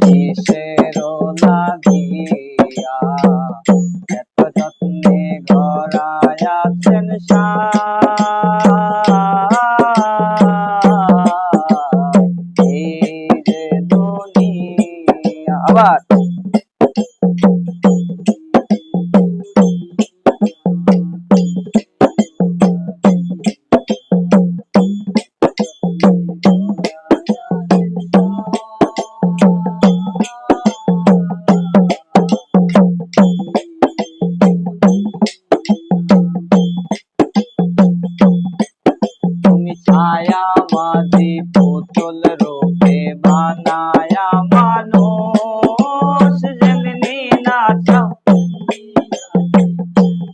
কিসেরও লাগিয়া এত যত্নে গড়াইয়াছেন এই যে দুনিয়া। আবার তুমি ছায়া মাঝি পুতুল রূপে বানায়া মানুষ যেমনি নাচাও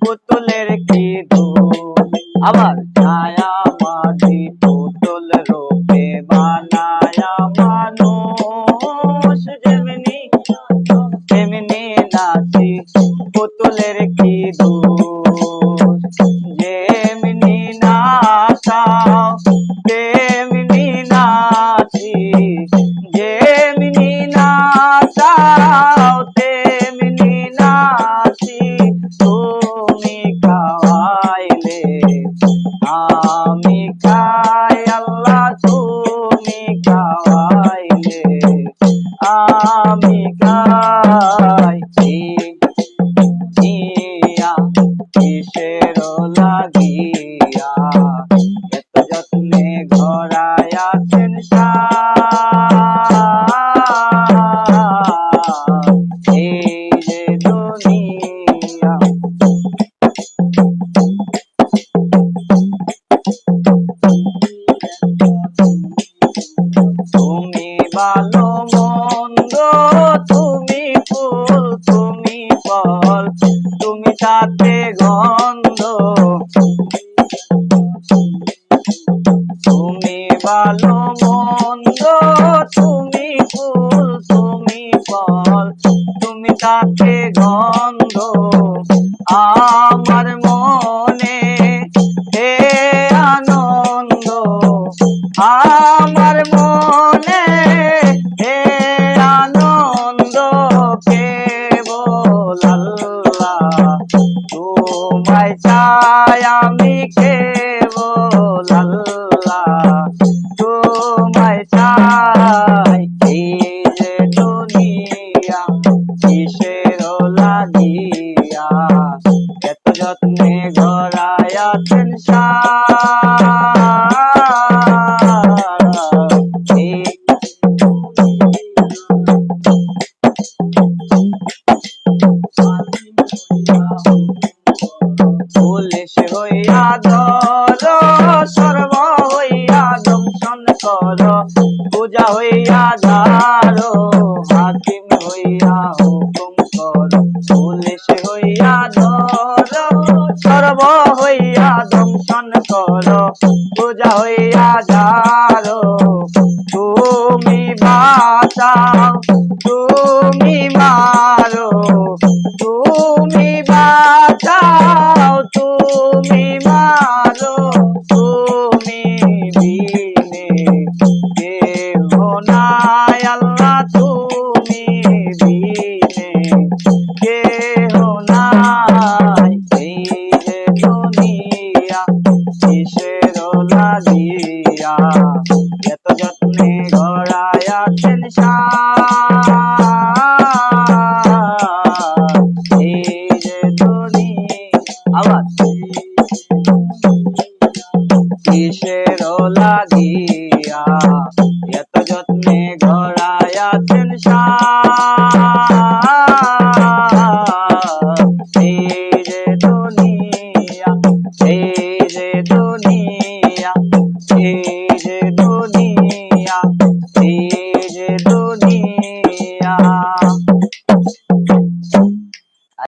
পুতুলের কি দোষ। আবার ছায়া মাঝি পুতুল রূপে বানায়া মানুষ যেমনি তেমনি নাচি পুতুলের কি দোষ। যেমনি নাচাও তেমনি নাচি, যেমনি নাচাও তেমনি নাচি। তুমি খাওয়াইলে আমি খাই আল্লাহ, তুমি খাওয়াইলে আমি খাই। কিসেরও লাগিয়া এত যত্নে গড়াইয়াছেন এই যে দুনিয়া। তুমি ভালো মন্দ, তুমি ফুল তুমি ফল, তুমি তাতে গন্ধ। তুমি ভালো মন্দ, তুমি ফুল তুমি ফল, তুমি তাতে গন্ধ। আমার মনে হে আনন্দ, আমার মনে হে আনন্দ। কেবল আল্লাহ তোমায় চাই আমি, কেবল আল্লাহ তোমায় চাই। এই যে দুনিয়া কিসেরও লাগিয়া এত যত্নে গড়াইয়াছেন পুলিশ হইয়া ধর, সর্ব হইয়া দংশন কর, পূজা হইয়া ধারো, হাকিম হইয়া হুকুম কর। পুলিশ হইয়া ধর, সর্ব হইয়া দংশন কর, পূজা হইয়া ধারো। তুমি বাঁচাও তুমি মারো, তুমি বাঁচাও তুমি মারো, তুমি বিনে কেহ নাই আল্লাহ, তুমি বিনে কেহ নাই। এই যে দুনিয়া কিসেরও লাগিয়া এত যত্নে গড়াইয়াছেন এই যে দুনিয়া। আবার কিসেরও লাগিয়া